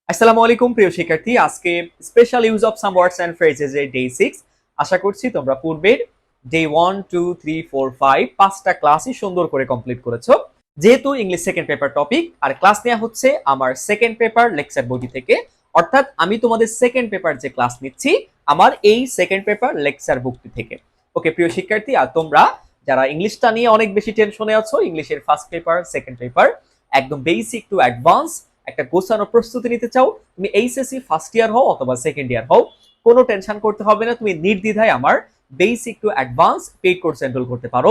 আসসালামু আলাইকুম প্রিয় শিক্ষার্থী, আজকে special use of some words and phrases এর ডে 6। আশা করছি তোমরা পূর্বের ডে 1 2 3 4 5 পাঁচটা ক্লাসই সুন্দর করে কমপ্লিট করেছো। যেহেতু ইংলিশ সেকেন্ড পেপার টপিক আর ক্লাস নেওয়া হচ্ছে আমার সেকেন্ড পেপার লেকচার বই থেকে, অর্থাৎ আমি তোমাদের সেকেন্ড পেপার যে ক্লাস নিচ্ছি আমার এই সেকেন্ড পেপার লেকচার বুকটি থেকে। ওকে প্রিয় শিক্ষার্থী, আর তোমরা যারা ইংলিশটা নিয়ে অনেক বেশি টেনশনে আছো, ইংলিশের ফার্স্ট পেপার সেকেন্ড পেপার একদম বেসিক টু অ্যাডভান্স একটা গোছানো প্রস্তুতি নিতে চাও, তুমি এইচএসসি ফার্স্ট ইয়ার হও অথবা সেকেন্ড ইয়ার হও, কোনো টেনশন করতে হবে না। তুমি নির্দ্বিধায় আমার basic to advance paid course enrol করতে পারো।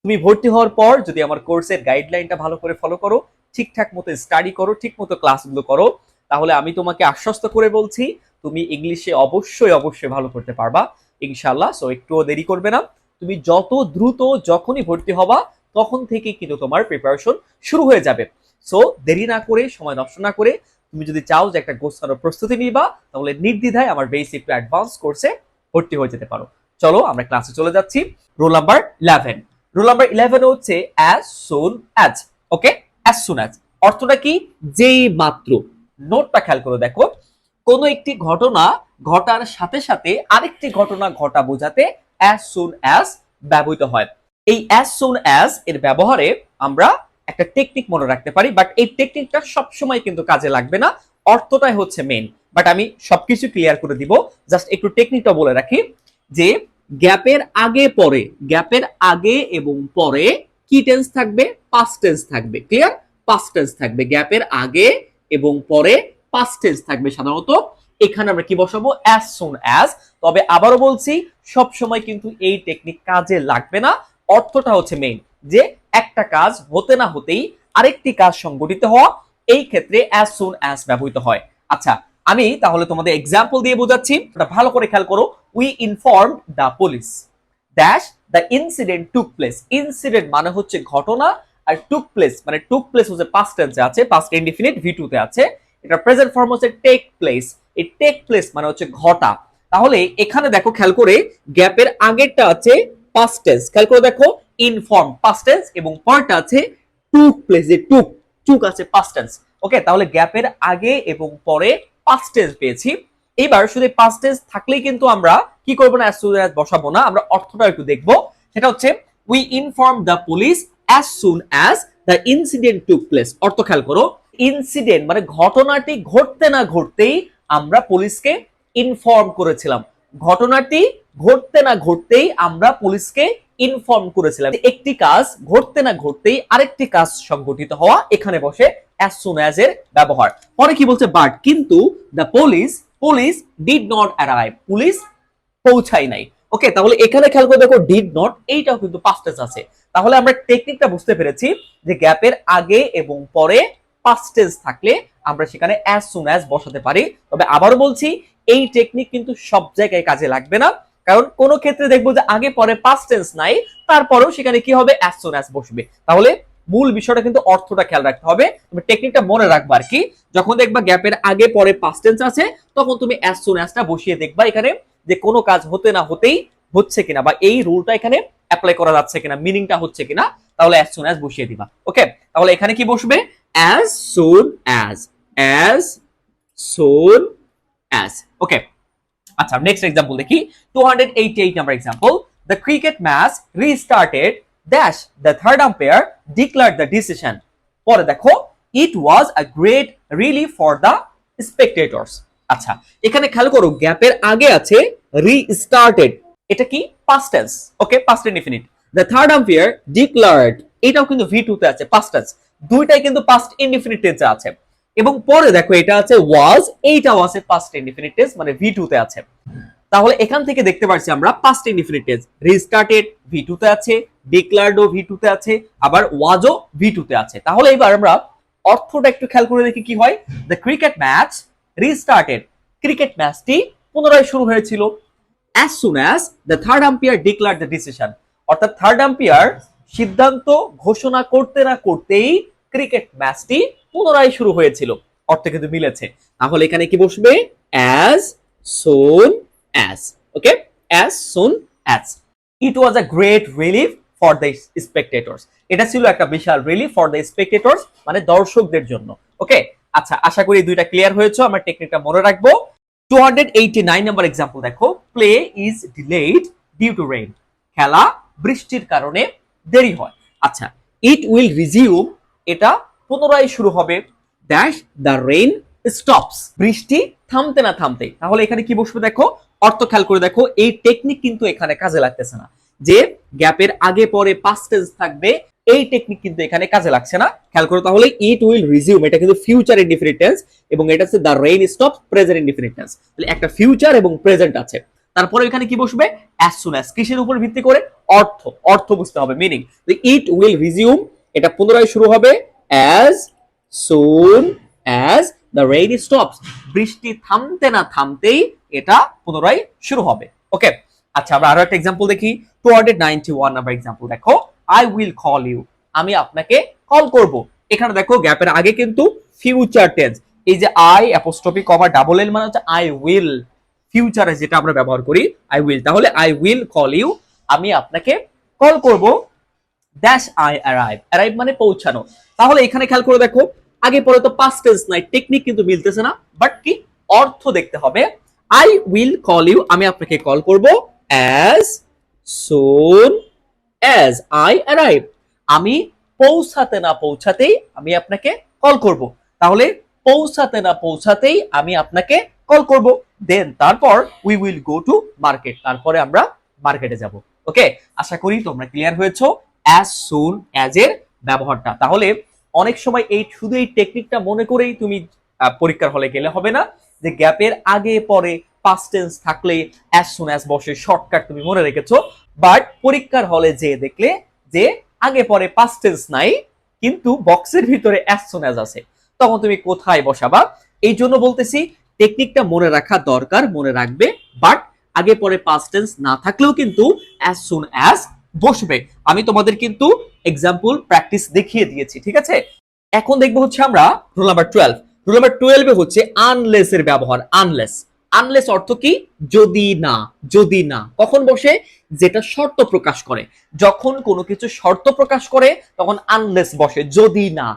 তুমি ভর্তি হওয়ার পর যদি আমার কোর্সের গাইডলাইনটা ভালো করে ফলো করো, ঠিকঠাক মতো স্টাডি করো, ঠিক মতো ক্লাসগুলো করো, তাহলে আমি তোমাকে আশ্বস্ত করে বলছি তুমি ইংলিশে অবশ্যই অবশ্যই ভালো করতে পারবা ইনশাআল্লাহ। সো একটুও দেরি করবে না, তুমি যত দ্রুত যখনই ভর্তি হবা তখন থেকে কিন্তু তোমার প্রিপারেশন শুরু হয়ে যাবে। সো দেরি না করে, সময় নষ্ট না করে, তুমি যদি চাও যে একটা গোছানো প্রস্তুতি নিবা, তাহলে নির্দ্বিধায় আমার বেসিক টু অ্যাডভান্স কোর্সে ভর্তি হয়ে যেতে পারো। চলো আমরা ক্লাসে চলে যাচ্ছি। Roll number 11। রোল নাম্বার 11 হচ্ছে as soon as. Okay, as soon as অর্থটা কি? যেই মাত্র। নোটটা খেয়াল করে দেখো, কোনো একটি ঘটনা ঘটার সাথে সাথে আরেকটি ঘটনা ঘটা বোঝাতে অ্যাজ সুন অ্যাজ ব্যবহৃত হয়। এই অ্যাজ সুন অ্যাজ এর ব্যবহারে আমরা একটা টেকনিক মনে রাখতে পারি, বাট এই টেকনিকটা সবসময় কিন্তু কাজে লাগবে না, অর্থটাই হচ্ছে মেইন। বাট আমি সবকিছু ক্লিয়ার করে দিব, জাস্ট একটু টেকনিকটা বলে রাখি যে গ্যাপের আগে পরে, গ্যাপের আগে এবং পরে কি টেন্স থাকবে? পাস্ট টেন্স থাকবে। ক্লিয়ার? পাস্ট টেন্স থাকবে। গ্যাপের আগে এবং পরে পাস্ট টেন্স থাকবে সাধারণত। এখানে আমরা কি বসাবো? As soon as. তবে আবারও বলছি, সব সময় কিন্তু এই টেকনিক কাজে লাগবে না, অর্থটা হচ্ছে মেইন। যে একটা কাজ হতে না হতেই আরেকটি কাজ সংগঠিত হওয়া, এই ক্ষেত্রে অ্যাজ সুন অ্যাজ ব্যবহৃত হয়। আচ্ছা, আমি তাহলে তোমাদের এক্সাম্পল দিয়ে বোঝাচ্ছি, ভালো করে খেয়াল করো। We informed the police dash the incident took place. Incident মানে হচ্ছে ঘটনা, আর টুক প্লেস মানে টুক প্লেস হচ্ছে পাস্ট টেন্সে আছে, পাস্ট ইনডিফিনিট ভি2 তে আছে। এটা প্রেজেন্ট ফর্ম হচ্ছে টেক প্লেস। এই টেক প্লেস মানে হচ্ছে ঘটা। তাহলে এখানে দেখো খেয়াল করে, গ্যাপের আগেরটা আছে পাস্ট টেন্স, খেয়াল করে দেখো, ইনফর্ম পাস্ট টেন্স এবং পরটা আছে টুক প্লেস, যে টুক টুক আছে পাস্ট টেন্স। ওকে, তাহলে গ্যাপের আগে এবং পরে পাস্ট টেন্স পেয়েছি। এবার শুধু পাস্ট টেন্স থাকলেই কিন্তু আমরা কি করব না, অ্যাজ সুন অ্যাজ বসাবো না, আমরা অর্থটা একটু দেখবো। সেটা হচ্ছে we inform the police as soon as the incident took place. অর্থ খেয়াল করো, ইনসিডেন্ট মানে ঘটনাটি ঘটতে না ঘটতেই আমরা পুলিশকে ইনফর্ম করেছিলাম। ঘটনাটি ঘটতে না ঘটতেই আমরা পুলিশকে ইনফর্ম করেছিলাম। একটি কাজ ঘটতে না ঘটতেই আরেকটি কাজ সংগঠিত হওয়া, এখানে বসে অ্যাজ সুন অ্যাজ এর ব্যবহার। পরে কি বলছে? বাট কিন্তু the police did not arrive, police পৌঁছায় নাই। ওকে, তাহলে এখানে খেয়াল করে দেখো ডিড নট, এইটাও কিন্তু পাস্ট টেন্স আছে। তাহলে আমরা টেকনিকটা বুঝতে পেরেছি যে গ্যাপের আগে এবং পরে পাস্ট টেন্স থাকলে আমরা সেখানে অ্যাজ সুন অ্যাজ বসাতে পারি। তবে আবারও বলছি, এই টেকনিক কিন্তু সব জায়গায় কাজে লাগবে না, কারণ কোন ক্ষেত্রে দেখবো যে আগে পরে পাস্ট টেন্স নাই, তারপরেও সেখানে কি হবে? অ্যাজ সুন অ্যাজ বসবে। তাহলে মূল বিষয়টা কিন্তু অর্থটা খেয়াল রাখতে হবে, তুমি টেকনিকটা মনে রাখবা আর কি। যখন দেখবা গ্যাপের আগে পরে পাস্ট টেন্স আছে, তখন তুমি অ্যাজ সুন অ্যাজটা বসিয়ে দেখবা এখানে যে কোনো কাজ হতে না হতেই হচ্ছে কিনা, বা এই রুলটা এখানে অ্যাপ্লাই করা যাচ্ছে কিনা, মিনিংটা হচ্ছে কিনা, তাহলে অ্যাজ সুন অ্যাজ বসিয়ে দিবা। ওকে, তাহলে এখানে কি বসবে? As soon as, as soon as. Okay, আচ্ছা নেক্সট এক্সাম্পল দেখি। 288 number example, the cricket match restarted dash the third umpire declared the decision. পরে দেখো, it was a great relief for the spectators. আচ্ছা, এখানে খেয়াল করো গ্যাপের আগে আছে রিস্টার্টেড, এটা কি? Past tense. Okay, past indefinite. The third umpire declared, এটাও কিন্তু ভি2 তে আছে, পাস্ট টেন্স। দুইটাই কিন্তু পাস্ট ইনডিফিনিট টেন্সে আছে। এবং পরে দেখো এটা আছে ওয়াজ, এইটাও আছে পাস্ট ইনডিফিনিট টেন্স, মানে ভি2 তে আছে। তাহলে এখান থেকে দেখতে পাচ্ছি আমরা পাস্ট ইনডিফিনিট টেন্স, রিস্টার্টেড ভি2 তে আছে, ডিক্লার্ডও ভি2 তে আছে, আবার ওয়াজও ভি2 তে আছে। তাহলে এবার আমরা অর্থটা একটু খেয়াল করে দেখি কি হয়। দ্য ক্রিকেট ম্যাচ রিস্টার্টেড, ক্রিকেট ম্যাচটি পুনরায় শুরু হয়েছিল। As soon as the third umpire declared the decision, অর্থাৎ থার্ড আম্পায়ার সিদ্ধান্ত ঘোষণা করতে না করতেই ক্রিকেট ম্যাচটি পুনরায় শুরু হয়েছিল। অর্থ কিন্তু মিলেছে। তাহলে এখানে কি বসবে? As soon as. Okay, as soon as. It was a great relief for the spectators, এটা ছিল একটা বিশাল রিলিফ ফর দ্য স্পেকটেটরস মানে দর্শকদের জন্য। ওকে, আচ্ছা, আশা করি দুইটা ক্লিয়ার হয়েছে। আমরা টেকনিকটা মনে রাখবো। 289 নাম্বার এক্সাম্পল দেখো, play is delayed due to rain. খেলা বৃষ্টির কারণে দেরি হয়। আচ্ছা, ইট উইল রিজিউম, এটা পুনরায় শুরু হবে, ড্যাশ দ্য রেইন স্টপস, বৃষ্টি থামতে না থামতেই। তাহলে এখানে কি বসবে দেখো, অর্থ খেয়াল করে দেখো, এই টেকনিক কিন্তু এখানে কাজে লাগতেছে না, যে গ্যাপের আগে পরে পাস্ট টেন্স থাকবে, এই টেকনিক কিন্তু এখানে কাজে লাগছে না। খেয়াল করো তাহলে, ইট উইল রিজিউম এটা কিন্তু ফিউচার ইনডিফিনিট টেন্স, এবং এটা হচ্ছে the rain stops present indefinite tense. তাহলে একটা ফিউচার এবং প্রেজেন্ট আছে। তারপরে এখানে কি বসবে, অ্যাজ সুন অ্যাজ, কিসের উপর ভিত্তি করে, অর্থ, অর্থ বুঝতে হবে, মিনিং। ইট উইল রিজিউম এটা পুনরায় শুরু হবে, as soon as the rain stops, বৃষ্টি থামতে না থামতেই এটা পুনরায় শুরু হবে। ওকে, আচ্ছা আমরা আরো একটা एग्जांपल দেখি। 291 নাম্বার एग्जांपल দেখো, আই উইল কল ইউ, আমি আপনাকে কল করব। এখানে দেখো গ্যাপের আগে কিন্তু ফিউচার টেন্স, এই যে I apostrophe comma double L মানে হচ্ছে আই উইল, ফিউচারে যেটা আমরা ব্যবহার করি আই উইল। তাহলে আই উইল কল ইউ, আমি আপনাকে কল করব, ড্যাশ আই অ্যারাইভ, অ্যারাইভ মানে পৌঁছানো। তাহলে এখানে খেয়াল করে দেখো, আগে পরে তো পাস্ট টেন্স নাই, টেকনিক কিন্তু মিলতেছে না, বাট কি অর্থ দেখতে হবে। আই উইল কল ইউ, আমি আপনাকে কল করব, as soon as I arrive, আমি পৌঁছাতে না পৌঁছাতেই আমি আপনাকে কল করব। তাহলে পৌঁছাতে না পৌঁছাতেই আমি আপনাকে কল করব, দেন তারপর we will go to market, তারপরে আমরা মার্কেটে যাব। ওকে, আশা করি তোমরা ক্লিয়ার হয়েছো অ্যাজ সুন অ্যাজ এর ব্যবহারটা। তাহলে অনেক সময় এই শুধু এই টেকনিকটা মনে করেই তুমি পরীক্ষার হলে গেলে হবে না, যে গ্যাপের আগে পরে পাস্ট টেন্স থাকলে অ্যাজ সুন অ্যাজ বসে, শর্টকাট তুমি মনে রেখেছো, বাট পরীক্ষার হলে যে দেখলে যে আগে পরে পাস্ট টেন্স নাই কিন্তু বক্সের ভিতরে অ্যাজ সুন অ্যাজ আছে, তখন তুমি কোথায় বসাবা? এই জন্য বলতেছি টেকনিকটা মনে রাখা দরকার, মনে রাখবে, বাট আগে পরে পাস্ট টেন্স না থাকলেও কিন্তু অ্যাজ সুন অ্যাজ বসবে। আমি তোমাদের কিন্তু এক্সাম্পল প্র্যাকটিস দেখিয়ে দিয়েছি, ঠিক আছে? এখন দেখবো হচ্ছে আমরা রুল নাম্বার 12। রুল নাম্বার 12 এ হচ্ছে আনলেস এর ব্যবহার। আনলেস, আনলেস অর্থ কি, যদি না, যদি না কখন বসে, যেটা শর্ত প্রকাশ করে, যখন কোনো কিছু শর্ত প্রকাশ করে তখন আনলেস বসে, যদি না।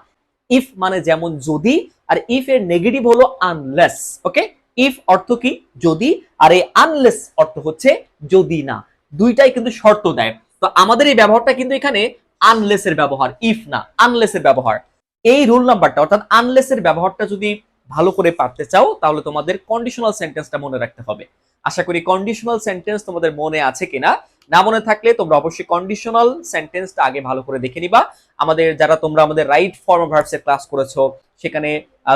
ইফ মানে যেমন যদি, আর ইফ এর নেগেটিভ হলো আনলেস। ওকে, ইফ অর্থ কি, যদি, আর এই আনলেস অর্থ হচ্ছে যদি না, দুইটাই কিন্তু শর্ত দেয়। তো আমাদের এই ব্যবহারটা কিন্তু এখানে আনলেস এর ব্যবহার, ইফ না, আনলেস এর ব্যবহার। এই রুল নাম্বারটা অর্থাৎ আনলেস এর ব্যবহারটা যদি ভালো করে পারতে চাও তাহলে তোমাদের কন্ডিশনাল সেন্টেন্সটা মনে রাখতে হবে। আশা করি কন্ডিশনাল সেন্টেন্স তোমাদের মনে আছে কিনা, না মনে থাকলে তোমরা অবশ্যই কন্ডিশনাল সেন্টেন্সটা আগে ভালো করে দেখে নিবা। আমাদের যারা তোমরা আমাদের রাইট ফর্ম অফ ভার্বস এর ক্লাস করেছো সেখানে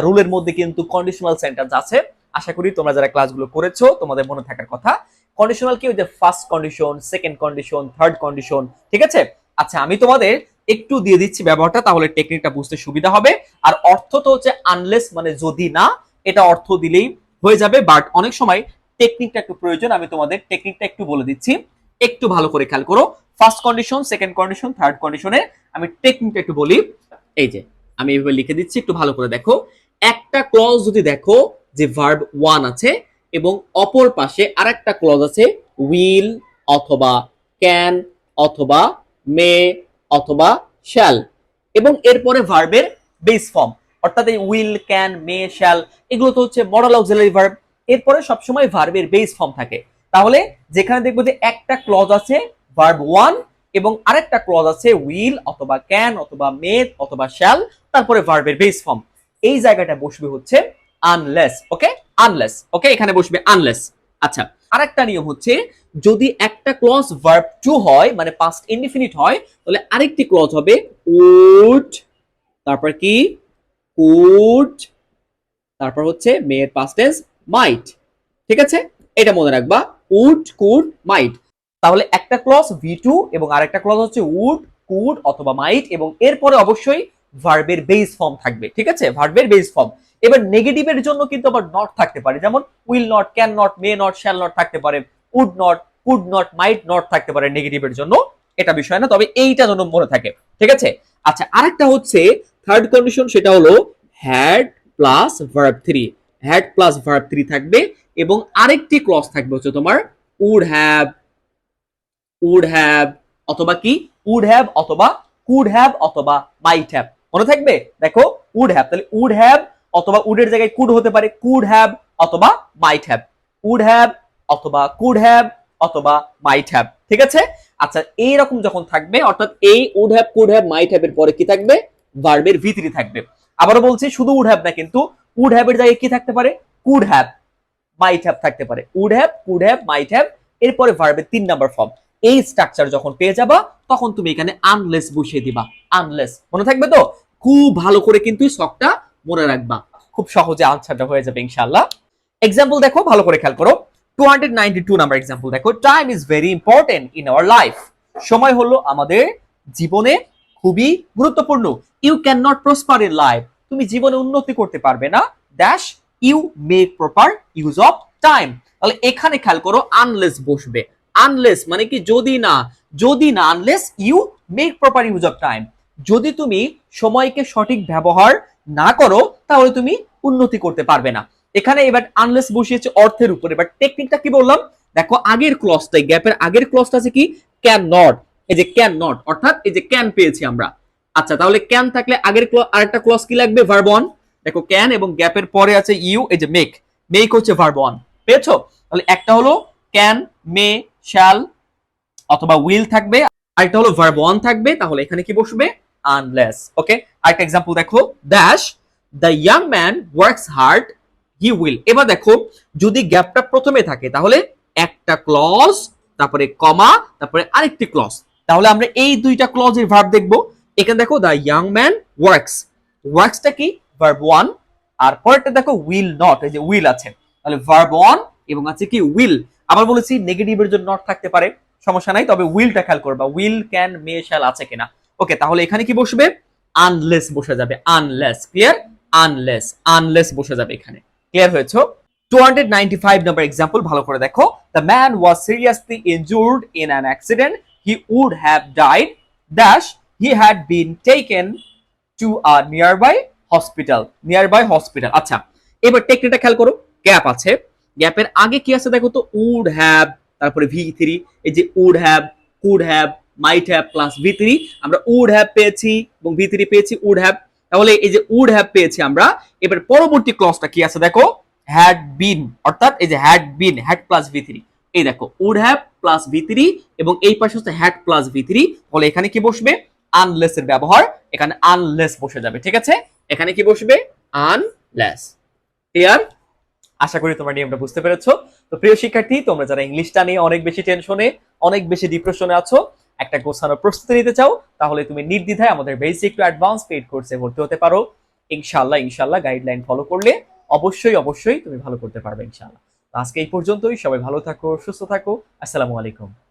রুলের মধ্যে কিন্তু কন্ডিশনাল সেন্টেন্স আছে। আশা করি তোমরা যারা ক্লাসগুলো করেছো তোমাদের মনে থাকার কথা। কন্ডিশনাল কি, ওই যে first condition, second condition, third condition, ঠিক আছে? আচ্ছা, আমি তোমাদের একটু দিয়ে দিচ্ছি ব্যবহারটা, তাহলে টেকনিকটা বুঝতে সুবিধা হবে। আর অর্থ তো হচ্ছে আনলেস মানে যদি না, এটা অর্থ দিলেই হয়ে যাবে, বাট অনেক সময় টেকনিকটা একটু প্রয়োজন। আমি তোমাদের টেকনিকটা একটু বলে দিচ্ছি, একটু ভালো করে খেয়াল করো। First condition, second condition, third কন্ডিশনে আমি টেকনিকটা একটু বলি। এই যে আমি এইভাবে লিখে দিচ্ছি, একটু ভালো করে দেখো। একটা ক্লজ যদি দেখো যে ভার্ব ওয়ান আছে এবং অপর পাশে আরেকটা ক্লজ আছে উইল অথবা ক্যান অথবা মে অথবা শ্যাল, এবং এরপরে ভার্বের বেস ফর্ম, অর্থাৎ এই উইল, ক্যান, মে, শ্যাল এগুলো তো হচ্ছে মডাল অক্সিলারি ভার্ব, এরপরে সবসময় ভার্বের বেস ফর্ম থাকে। তাহলে যেখানে দেখবো যে একটা ক্লজ আছে ভার্ব ওয়ান এবং আরেকটা ক্লজ আছে উইল অথবা ক্যান অথবা মে অথবা শ্যাল, তারপরে ভার্বের বেস ফর্ম, এই জায়গাটা বসবে হচ্ছে আনলেস। ওকে, আনলেস, ওকে, এখানে বসবে আনলেস। আচ্ছা, আরেকটা নিয়ম হচ্ছে যদি একটা ক্লজ ভার্ব টু হয় মানে পাস্ট ইনডিফিনিট হয়, তাহলে আরেকটি ক্লজ হবে উড, তারপর কি কুড, তারপর হচ্ছে মেয়ের পাস্ট টেন্স মাইট, ঠিক আছে? এটা মনে রাখবা, উড, কুড, মাইট। তাহলে একটা ক্লজ V2 এবং আরেকটা ক্লজ হচ্ছে উড, কুড অথবা মাইট, এবং এরপরে অবশ্যই ভার্বের বেস ফর্ম থাকবে, ঠিক আছে? ভার্বের বেস ফর্ম। এবার নেগেটিভের জন্য কিন্তু আবার নট থাকতে পারে, যেমন will not, can not, may not, shall not থাকতে পারে, would not, could not, might not থাকতে পারে নেগেটিভের জন্য, এটা বিষয় না, তবে এইটা যেন মনে থাকে, ঠিক আছে? আচ্ছা, আরেকটা হচ্ছে থার্ড কন্ডিশন, সেটা হলো had plus verb 3, had plus verb 3 থাকবে এবং আরেকটি ক্লজ থাকবে হচ্ছে তোমার উড হ্যাভ, উড হ্যাভ অথবা কি উড হ্যাভ অথবা কুড হ্যাভ অথবা মাইট হ্যাভ, মনে থাকবে? দেখো উড হ্যাভ, তাহলে উড হ্যাভ অথবা উড এর জায়গায় কুড হতে পারে, কুড হ্যাভ অথবা মাইট হ্যাভ, উড হ্যাভ অথবা কুড হ্যাভ অথবা মাইট হ্যাভ। ঠিক আছে? আচ্ছা, এইরকম যখন থাকবে অর্থাৎ এই would have could have might have এর পরে কি থাকবে? ভার্বের ভি3 থাকবে। আবারও বলছি, শুধু উড হ্যাভ না, কিন্তু উড হ্যাভ এর জায়গায় কি থাকতে পারে? কুড হ্যাভ, মাইট হ্যাভ থাকতে পারে। Would have, could have, might have, এরপরে ভার্বের 3 নাম্বার ফর্ম। এই স্ট্রাকচার যখন পেয়ে যাবা তখন তুমি এখানে আনলেস বসিয়ে দিবা। আনলেস মনে থাকবে তো? খুব ভালো করে কিন্তু শখটা মনে রাখবা, খুব সহজে আনসারটা হয়ে যাবে ইনশাআল্লাহ। এক্সাম্পল দেখো, ভালো করে খেয়াল করো। 292 নাম্বার এক্সাম্পল দেখো। Time is very important in our life. সময় হলো আমাদের জীবনে খুবই গুরুত্বপূর্ণ। You can not prosper in life. তুমি জীবনে উন্নতি করতে পারবে না dash you make proper use of time. তাহলে এখানে খেয়াল করো, আনলেস বসবে। আনলেস মানে কি? যদি না, যদি না, unless you make proper use of time. যদি তুমি সময়কে সঠিক ব্যবহার না করো তাহলে তুমি উন্নতি করতে পারবে না। এখানে এবার আনলেস বসিয়েছে অর্থের উপরে। এবার টেকনিকটা কি বললাম দেখো, আগের ক্লজটাই, গ্যাপের আগের ক্লজটা আছে কি? Can not. এই যে ক্যান নট, অর্থাৎ এই যে ক্যান পেয়েছি আমরা। আচ্ছা, তাহলে ক্যান থাকলে আগের আরেকটা ক্লজ কি লাগবে? Verb on. দেখো ক্যান এবং গ্যাপের পরে আছে ইউ, এই যে মেক। মেক হচ্ছে ভার্ব অন, পেয়েছো? তাহলে একটা হলো ক্যান, মে, শ্যাল অথবা উইল থাকবে, আরেকটা হলো ভার্ব অন থাকবে। তাহলে এখানে কি বসবে? আনলেস। ওকে, আরেকটা এক্সাম্পল দেখো। Dash the young man works hard, he will. এবার দেখো, যদি গ্যাপটা প্রথমে থাকে তাহলে একটা ক্লজ, তারপরে কমা, তারপরে আরেকটি ক্লজ। তাহলে আমরা এই দুইটা ক্লজের ভার্ব দেখবো। এখানে দেখো দ্য ইয়াং ম্যান ওয়ার্কস, ওয়ার্কসটা কি? Verb one. আর পরেরটা দেখো উইল নট, এই যে উইল আছে, তাহলে ভার্ব ওয়ান এবং আছে কি? উইল। আবার বলেছি নেগেটিভের জন্য নট থাকতে পারে, সমস্যা নাই, তবে উইলটা খেয়াল করবা, উইল, ক্যান, মে, শ্যাল আছে কিনা। ওকে, তাহলে এখানে কি বসবে? আনলেস বসে যাবে। Unless, clear? আনলেস, আনলেস বসে যাবে এখানে। ক্লিয়ার হয়েছে? 295 নাম্বার এক্সাম্পল ভালো করে দেখো। The man was seriously injured in an accident, he would have died dash he had been taken to a nearby hospital. Nearby hospital. আচ্ছা, এবার টেকনিকটা খেয়াল করো। গ্যাপ আছে, গ্যাপের আগে কি আছে দেখো তো? উড হ্যাভ, তারপরে ভি3। এই যে would have, could have, might have plus ভি3। আমরা উড হ্যাভ পেয়েছি এবং ভি3 পেয়েছি, উড হ্যাভ। তাহলে এই যে উড হ্যাভ পেয়েছি আমরা, এবার পরবর্তী ক্লজটা কি আছে দেখো? হ্যাড বিন, অর্থাৎ এই যে হ্যাড বিন, হ্যাড প্লাস ভি3। এই দেখো উড হ্যাভ প্লাস ভি3 এবং এই পাশে হচ্ছে হ্যাড প্লাস ভি3। তাহলে এখানে কি বসবে? আনলেস এর ব্যবহার, এখানে আনলেস বসে যাবে। ঠিক আছে? এখানে কি বসবে? আনলেস। ক্লিয়ার? আশা করি তোমরা নিয়মটা বুঝতে পেরেছো। তো প্রিয় শিক্ষার্থী, তোমরা যারা ইংলিশটা নিয়ে অনেক বেশি টেনশনে, অনেক বেশি ডিপ্রেশনে আছো, একটা গোছানো প্রস্তুতি নিতে চাও, তাহলে তুমি নির্দ্বিধায় আমাদের বেসিক টু অ্যাডভান্স পেইড কোর্সে ভর্তি হতে পারো। ইনশাআল্লাহ, ইনশাআল্লাহ গাইডলাইন ফলো করলে অবশ্যই অবশ্যই তুমি ভালো করতে পারবে ইনশাআল্লাহ। আজকে এই পর্যন্তই। সবাই ভালো থাকো, সুস্থ থাকো। আসসালামু আলাইকুম।